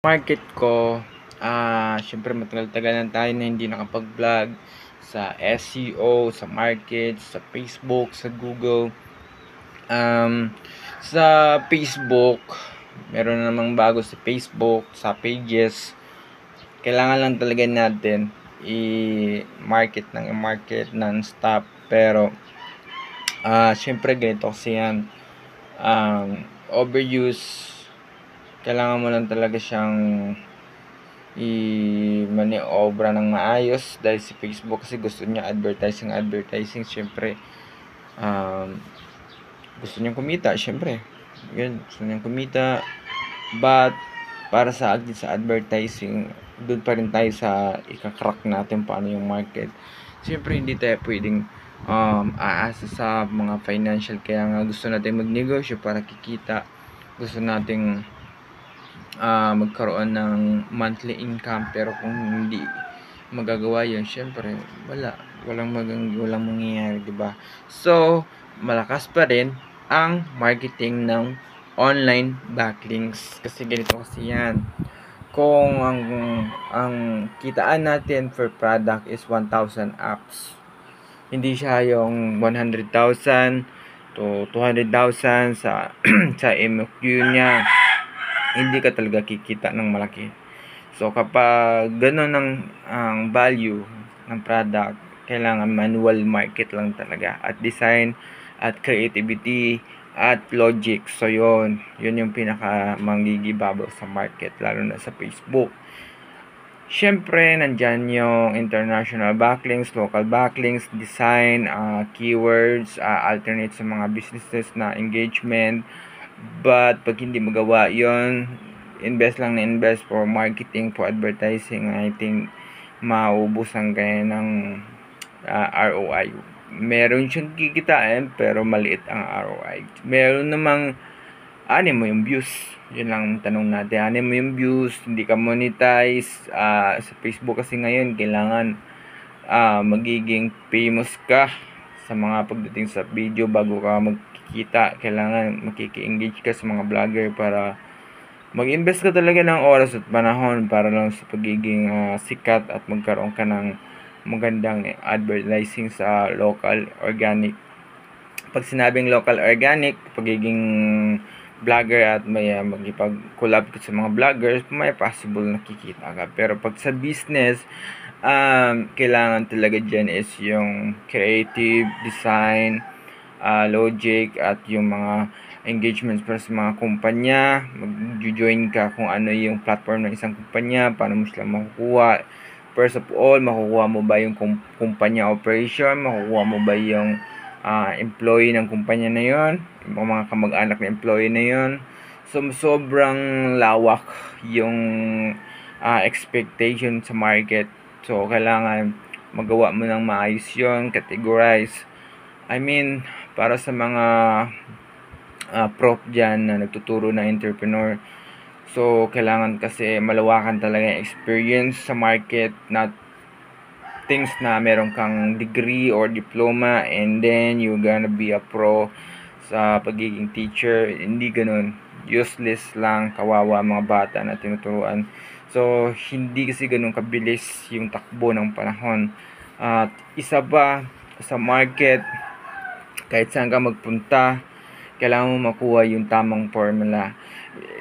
Market ko, siyempre matagal-tagal na tayo na hindi nakapag-vlog sa SEO, sa market, sa Facebook, sa Google. Sa Facebook, meron na namang bago sa Facebook, sa pages. Kailangan lang talaga natin i-market ng i-market non-stop. Pero, siyempre ganito kasi yan. Overuse, kailangan mo lang talaga siyang i-maniobra ng maayos dahil si Facebook kasi gusto niya advertising syempre. Gusto niyang kumita syempre, yun, gusto niyang kumita, but para sa akin sa advertising, doon pa rin tayo sa ika-crack natin paano yung market. Syempre hindi tayo pwedeng aasa sa mga financial, kaya nga gusto natin magnegosyo para kikita, gusto nating magkaroon ng monthly income. Pero kung hindi magagawa yun, syempre walang mangyayari, di ba? So malakas pa rin ang marketing ng online backlinks kasi ganito kasi yan. Kung ang kitaan natin per product is 1,000 apps, hindi siya yung 100,000 to 200,000 sa sa MOQ niya, hindi ka talaga kikita ng malaki. So kapag ganun ang value ng product, kailangan manual market lang talaga, at design, at creativity, at logic. So yun yung pinaka manggigibabaw sa market, lalo na sa Facebook. Syempre, nandyan yung international backlinks, local backlinks, design, keywords, alternate sa mga businesses na engagement. But pag hindi magawa yon, invest lang na invest for marketing, for advertising, I think maubusan kayo ng ROI. Meron siyang kikitain pero maliit ang ROI. Meron namang ano mo yung views. Yun lang ang tanong natin. Ano mo yung views, hindi ka monetize. Sa Facebook kasi ngayon, kailangan magiging famous ka sa mga pagdating sa video bago ka magkikita. Kailangan makiki-engage ka sa mga vlogger para mag-invest ka talaga ng oras at panahon para lang sa pagiging sikat at magkaroon ka ng magandang advertising sa local organic. Pag sinabing local organic, pagiging vlogger at may magipag-collab sa mga vloggers, may possible nakikita ka. Pero pag sa business, kailangan talaga dyan is yung creative, design, logic, at yung mga engagements para sa mga kumpanya. Mag-join ka kung ano yung platform ng isang kumpanya, paano mo sila makukuha. First of all, makukuha mo ba yung kumpanya operation, makukuha mo ba yung employee ng kumpanya na yon, yung mga kamag-anak na employee na yon. So sobrang lawak yung expectation sa market. So kailangan magawa mo ng maayos yon, categorize. I mean, para sa mga prof dyan na nagtuturo na entrepreneur, so kailangan kasi malawakan talaga yung experience sa market, not things na meron kang degree or diploma and then you gonna be a pro sa pagiging teacher. Hindi ganun, useless lang, kawawa mga bata na tinuturuan. So hindi kasi ganun kabilis yung takbo ng panahon. At isa pa, sa market, kahit saan ka magpunta, kailangan mo makuha yung tamang formula.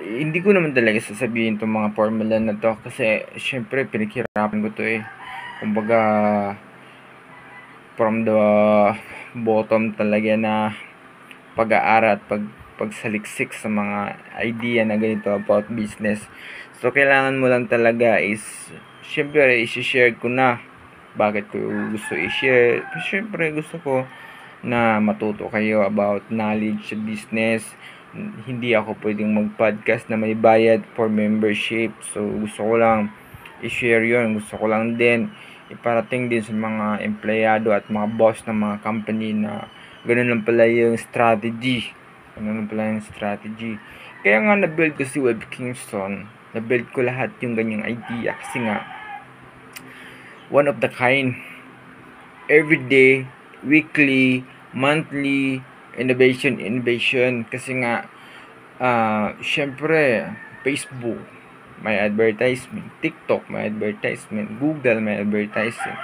Hindi ko naman talaga sasabihin itong mga formula na to kasi syempre pinaghirapan ko to kumbaga from the bottom talaga na pag-aaral at pagsaliksik sa mga idea na ganito about business. So kailangan mo lang talaga is syempre i-share ko na bakit ko gusto i-share. Syempre gusto ko na matuto kayo about knowledge sa business. Hindi ako pwedeng mag-podcast na may bayad for membership. So gusto ko lang i-share yon. Gusto ko lang din iparating din sa mga empleyado at mga boss ng mga company na ganun lang pala yung strategy. Kaya nga na-build ko si Web Kingston. Na-build ko lahat yung ganyang idea kasi nga one of the kind. Every day, weekly, monthly, innovation. Kasi nga syempre Facebook, may advertisement. TikTok, may advertisement. Google, may advertisement.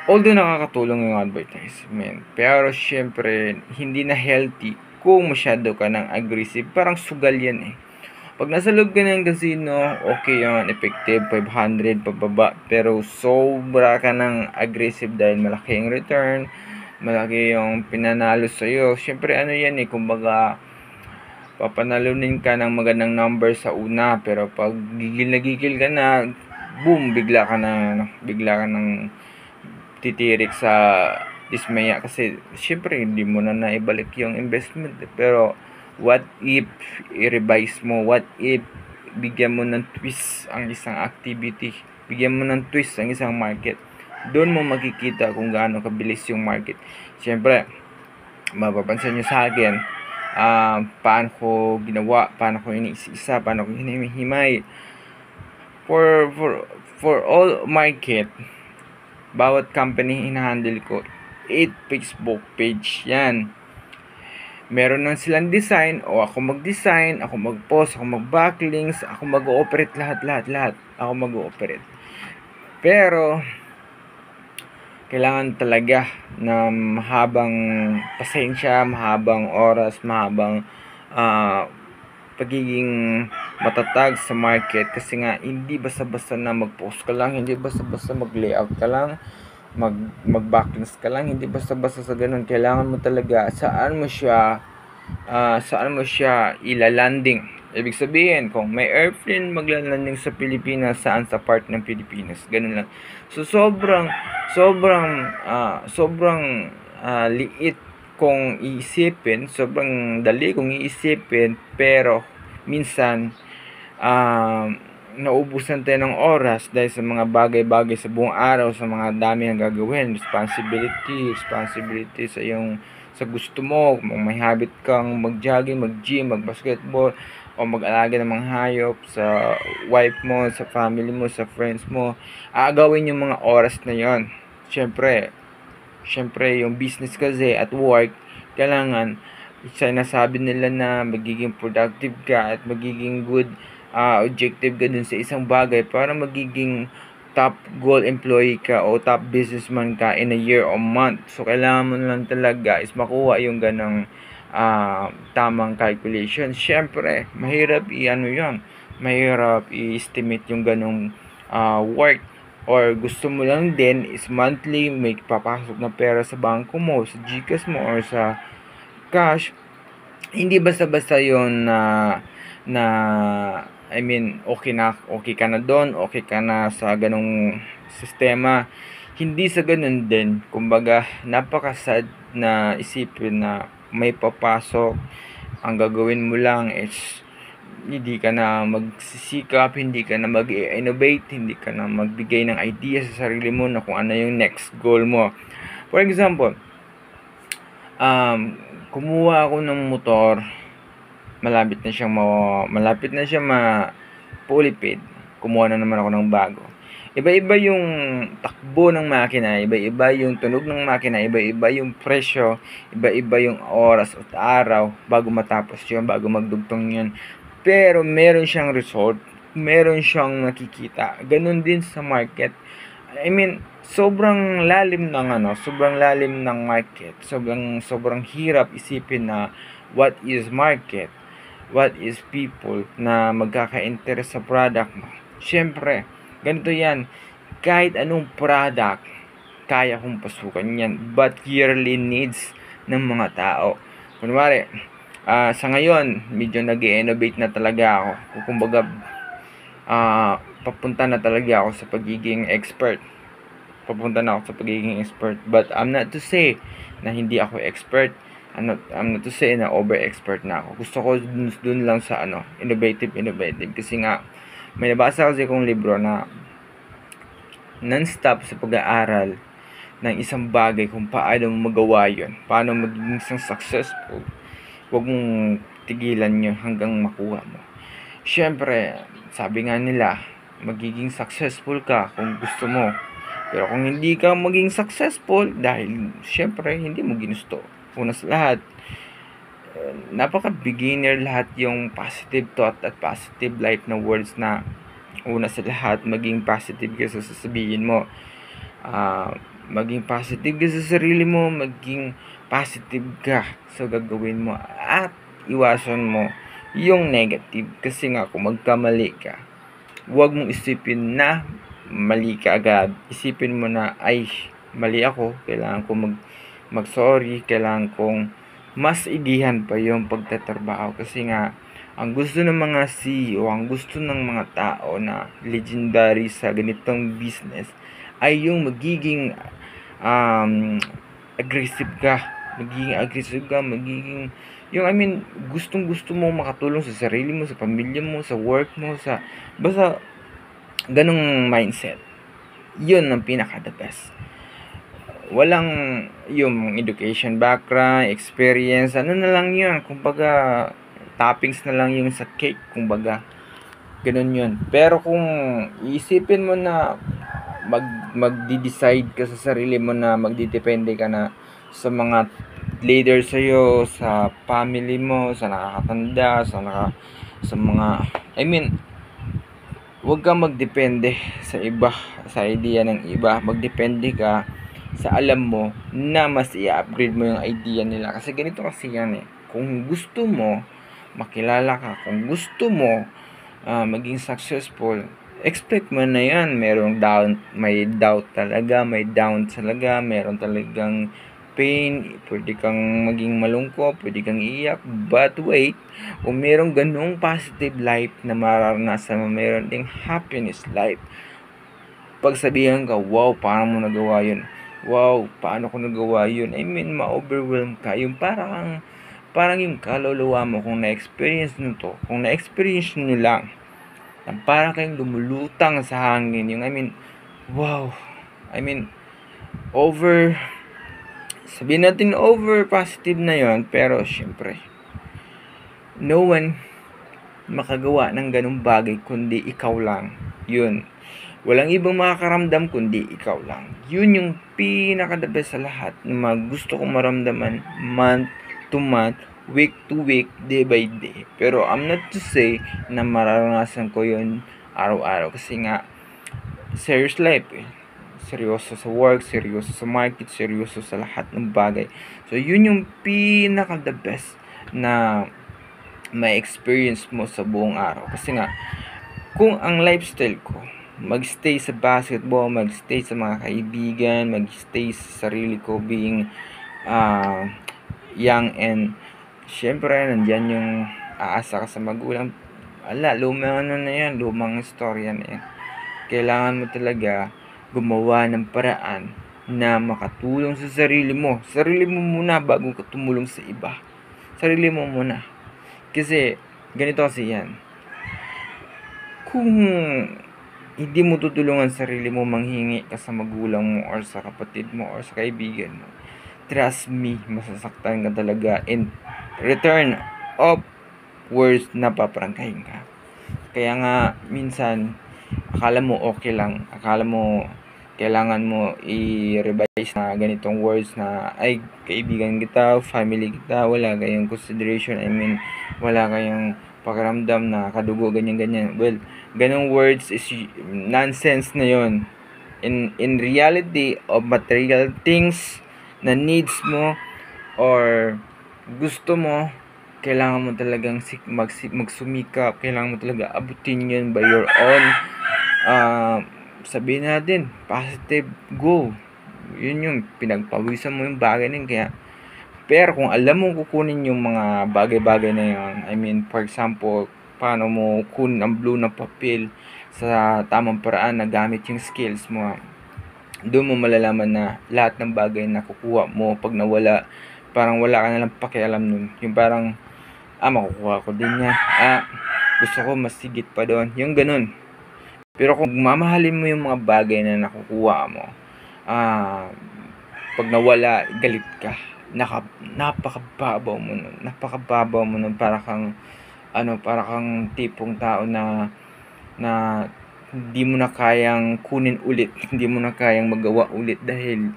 Although nakakatulong yung advertisement, pero syempre, hindi na healthy kung masyado ka ng aggressive. Parang sugal yan eh. Pag nasa loob ka ng casino, okay yun, effective, 500 pababa. Pero sobra ka ng aggressive dahil malaki yung return, malaki yung pinanalo sa'yo. Syempre ano yan eh, kumbaga, papanalunin ka ng magandang number sa una. Pero pag gigil na gigil ka na, boom, bigla ka ng titirik sa dismaya. Kasi syempre hindi mo na naibalik yung investment. Pero what if i-revise mo? What if bigyan mo ng twist ang isang activity? Bigyan mo ng twist ang isang market. Doon mo makikita kung gaano kabilis yung market. Siyempre, mapapansin nyo sa akin, paano ko ginawa, paano ko iniisa, paano ko hinihimay. For all market, bawat company hinahandle ko, 8 Facebook page yan. Meron nun silang design, o ako mag-design, ako mag-post, ako mag-backlinks, ako mag-ooperate lahat. Ako mag-ooperate. Pero, kailangan talaga na mahabang pasensya, mahabang oras, mahabang pagiging matatag sa market. Kasi nga, hindi basta-basta na mag-post ka lang, hindi basta-basta mag-layout ka lang, mag-backlinks ka lang, hindi basta-basta sa ganun. Kailangan mo talaga saan mo siya ilalanding. Ibig sabihin, kung may airplane maglalanding sa Pilipinas, saan sa part ng Pilipinas, ganun lang. So sobrang liit kung iisipin, sobrang dali kung iisipin, pero minsan naubusan tayo ng oras dahil sa mga bagay-bagay sa buong araw, sa mga dami ng gagawin, responsibility sa gusto mo. Kung may habit kang mag-jogging, mag-gym, mag-basketball, o mag-alaga ng mga hayop, sa wife mo, sa family mo, sa friends mo, aagawin yung mga oras na yon. Syempre yung business kasi at work, kailangan sinasabi nila na magiging productive ka at magiging good objective ka dun sa isang bagay para magiging top goal employee ka o top businessman ka in a year or month. So kailangan mo lang talaga is makuha yung ganang tamang calculation. Syempre mahirap mahirap i-estimate yung ganong work, or gusto mo lang din is monthly may papasok na pera sa bangko mo, sa GCash mo, or sa cash. Hindi basta-basta yun okay ka na doon, okay ka na sa ganong sistema. Hindi sa ganun din. Kumbaga, napaka-sad na isipin na may papasok, ang gagawin mo lang is hindi ka na magsisikap, hindi ka na mag-innovate, hindi ka na magbigay ng idea sa sarili mo na kung ano yung next goal mo. For example, kumuha ako ng motor, malapit na siyang ma-fully-paid. Kumuha na naman ako ng bago. Iba-iba yung takbo ng makina, iba-iba yung tunog ng makina, iba-iba yung presyo, iba-iba yung oras at araw bago matapos yun, bago magdugtong yun. Pero meron siyang result, meron siyang nakikita. Ganun din sa market. Sobrang lalim ng market. Sobrang hirap isipin na what is market, what is people na magkaka-interest sa product mo. Siyempre, ganito yan. Kahit anong product, kaya kong pasukan yan. But yearly needs ng mga tao. Kunwari, sa ngayon, medyo nag-innovate na talaga ako. Kumbaga, papunta na talaga ako sa pagiging expert. But I'm not to say na hindi ako expert. I'm not to say na over-expert na ako. Gusto ko dun lang sa innovative. Kasi nga, may nabasa kasi akong libro na non-stop sa pag-aaral ng isang bagay kung paano mo magawa yun. Paano magiging isang successful. Huwag mong tigilan yun hanggang makuha mo. Siyempre, sabi nga nila, magiging successful ka kung gusto mo. Pero kung hindi ka maging successful, dahil siyempre hindi mo ginusto. Una sa lahat, napaka-beginner lahat yung positive thought at positive life na words na una sa lahat, maging positive ka sa sasabihin mo. Maging positive ka sa sarili mo, maging positive ka sa gagawin mo, at iwasan mo yung negative. Kasi nga, kung magkamali ka, huwag mong isipin na mali ka agad. Isipin mo na, ay, mali ako, kailangan ko mag-sorry, kailangan kong mas igihan pa yung pagtatrabaho. Kasi nga, ang gusto ng mga CEO, ang gusto ng mga tao na legendary sa ganitong business ay yung magiging aggressive ka, magiging gustong-gusto mo makatulong sa sarili mo, sa pamilya mo, sa work mo, basta ganong mindset. Yun ang pinaka-the best. Walang yung education background, experience, ano na lang yun, kumbaga toppings na lang yung sa cake, kumbaga ganun yun. Pero kung iisipin mo na magdi-decide ka sa sarili mo na magdidepende ka na sa mga leader sa'yo, sa family mo, sa nakakatanda, sa mga, huwag kang magdepende sa iba, sa idea ng iba. Magdepende ka sa alam mo na mas i-upgrade mo yung idea nila. Kasi ganito kasi yan eh. Kung gusto mo makilala ka, kung gusto mo maging successful, expect mo na yan. May doubt talaga, may down talaga, meron talagang pain, pwede kang maging malungkot, pwede kang iiyak, but wait, kung merong ganung positive life na mararanasan mo, meron ding happiness life. Pagsabihan ka, wow, paano mo nagawa yun? Wow, paano ko nagawa yun? Ma-overwhelm ka. Yung parang yung kaluluwa mo, kung na-experience nyo to, kung na-experience nyo lang, parang kayong lumulutang sa hangin. Wow. Sabihin natin over positive na yon, pero syempre, no one makagawa ng ganung bagay kundi ikaw lang. Yun. Walang ibang makakaramdam kundi ikaw lang. Yun yung pinaka-the best sa lahat na gusto kong maramdaman month to month, week to week, day by day. Pero I'm not to say na mararanasan ko yun araw-araw. Kasi nga, serious life eh. Seryoso sa work, seryoso sa market, seryoso sa lahat ng bagay. So, yun yung pinaka-the best na may experience mo sa buong araw. Kasi nga, kung ang lifestyle ko magstay sa basketball, magstay sa mga kaibigan, magstay sa sarili ko being young, and syempre nandyan yung aasa ka sa magulang, lumang istorya na yan. Kailangan mo talaga gumawa ng paraan na makatulong sa sarili mo muna bago ka tumulong sa iba. Sarili mo muna. Kasi ganito kasi yan, kung hindi mo tutulungan sarili mo, manghingi ka sa magulang mo or sa kapatid mo or sa kaibigan mo, trust me, masasaktan ka talaga. In return of words na paprangkahin ka. Kaya nga minsan akala mo okay lang, akala mo kailangan mo i-revise na ganitong words na ay kaibigan kita, family kita, wala kayong consideration, wala kayong pakiramdam na kadugo, ganyan. Well, ganong words is nonsense na yon. In reality of material things na needs mo or gusto mo, kailangan mo talagang magsumikap, kailangan mo talaga abutin yun by your own sabihin natin positive go. Yun yung pinagpawisan mo yung bagay na yun. Kaya pero kung alam mo kukunin yung mga bagay-bagay na yun, for example, paano mo kunin ang blue na papel sa tamang paraan na gamit yung skills mo, doon mo malalaman na lahat ng bagay na kukuha mo pag nawala, parang wala ka nalang pakialam nun. Yung parang makukuha ko din yan, gusto ko mas sigit pa doon, yung ganun. Pero kung mamahalin mo yung mga bagay na nakukuha mo, pag nawala, galit ka. Napakababaw mo nun. Para kang tipong tao na hindi mo na kayang kunin ulit, hindi mo na kayang magawa ulit dahil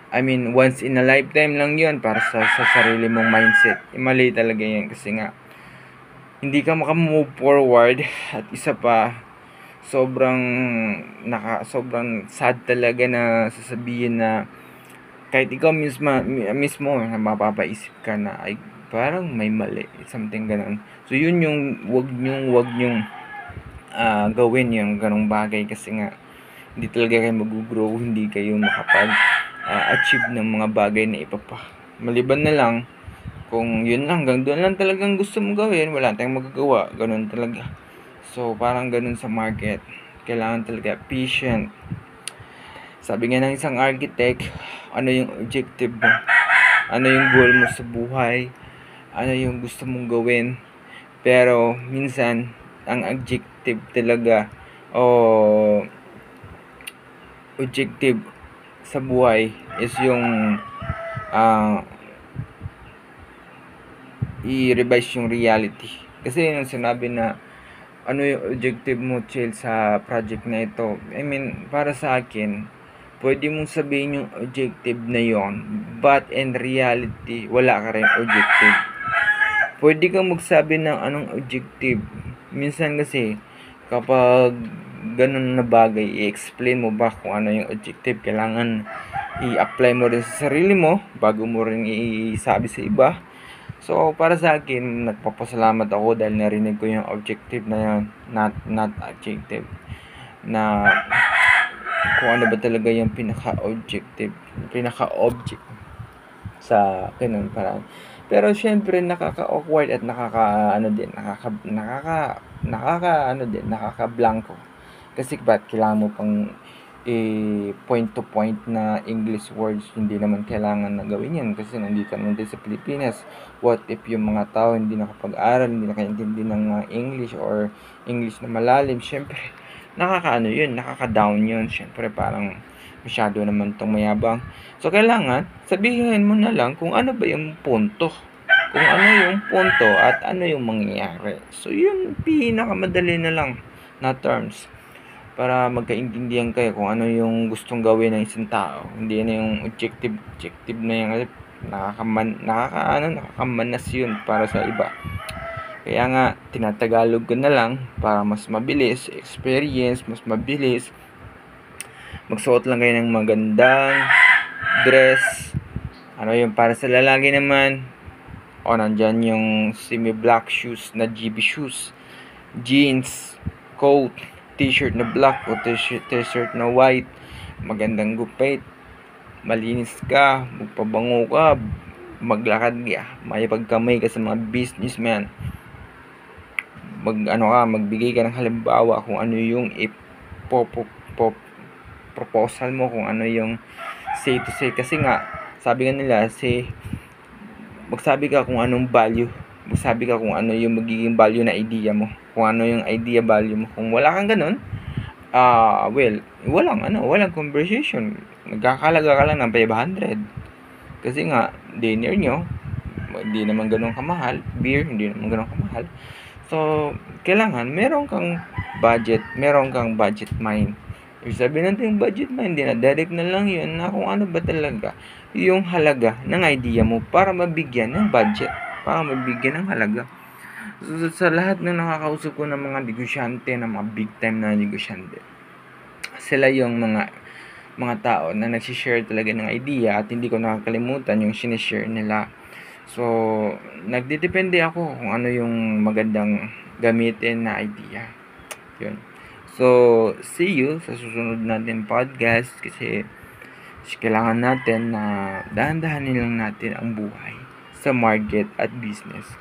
I mean, once in a lifetime lang yun para sa sarili mong mindset. Mali talaga yan kasi nga, hindi ka makamove forward at isa pa, sobrang sobrang sad talaga na sasabihin na kahit ikaw mismo na mapapaisip ka na ay parang may mali, something ganun. So yun yung wag nyong gawin yung ganong bagay kasi nga hindi talaga kayo mag-grow, hindi kayo achieve ng mga bagay na maliban na lang kung yun lang, hanggang doon lang talagang gusto mong gawin, wala tayong magagawa, ganun talaga. So parang ganun sa market, kailangan talaga patient. Sabi nga ng isang architect, ano yung objective mo, ano yung goal mo sa buhay, ano yung gusto mong gawin. Pero minsan ang objective talaga o objective sa buhay is yung i-revise yung reality. Kasi yung sinabi na ano yung objective mo, chill, sa project na ito, I mean, para sa akin, pwede mong sabihin yung objective na yon, but in reality, wala ka rin objective. Pwede kang magsabi ng anong objective. Minsan kasi, kapag ganun na bagay, i-explain mo ba kung ano yung objective, kailangan i-apply mo rin sa sarili mo bago mo rin isabi sa iba. So, para sa akin, nagpapasalamat ako dahil narinig ko yung objective na yun, not objective, na kung ano ba talaga yung pinaka-object sa ganun parang. Pero syempre nakaka-awkward at nakaka-blanco. Kasi ba't kailangan mo pang point to point na English words, hindi naman kailangan na gawin yan kasi nandito naman din sa Pilipinas. What if yung mga tao hindi nakapag-aral, hindi nakaintindi ng English or English na malalim, syempre nakaka-down yun. Syempre parang masyado naman tong mayabang. So kailangan sabihin mo na lang kung ano ba yung punto, kung ano yung punto at ano yung mangyayari. So yun, pinakamadali na lang na terms para magkaintindihan kayo kung ano yung gustong gawin ng isang tao. Hindi na yung objective na yan kasi nakakamanas yun para sa iba. Kaya nga tinatagalog ko na lang para mas mabilis experience, mas mabilis. Magsuot lang kayo ng magandang dress. Ano yung para sa lalaki naman, nandyan yung semi-black shoes na GB shoes, jeans, coat, t-shirt na black o t-shirt na white, magandang gupit, malinis ka, magpabango ka, maglakad ka, may pagkamay ka sa mga businessman, magbigay ka ng halimbawa kung ano yung proposal mo, kung ano yung say to say. Kasi nga sabi nga nila, magsabi ka kung anong value, magsabi ka kung ano yung magiging value na idea mo, kung ano yung idea value mo. Kung wala kang ganun, walang conversation. Nagkakalaga ka lang ng 500 kasi nga dinner nyo hindi naman ganun kamahal, beer hindi naman ganun kamahal. So kailangan meron kang budget mind. Ibig sabihin natin yung budget mind, direct na lang yun na kung ano ba talaga yung halaga ng idea mo para mabigyan ng budget, para mabigyan ng halaga. So, sa lahat ng nakakausap ko ng mga negosyante, ng mga big time na negosyante, sila yung mga tao na nagsishare talaga ng idea at hindi ko nakakalimutan yung sinishare nila. So, nagdedepende ako kung ano yung magandang gamitin na idea. Yun. So, see you sa susunod natin podcast kasi kailangan natin na dahan-dahanin lang natin ang buhay sa market at business.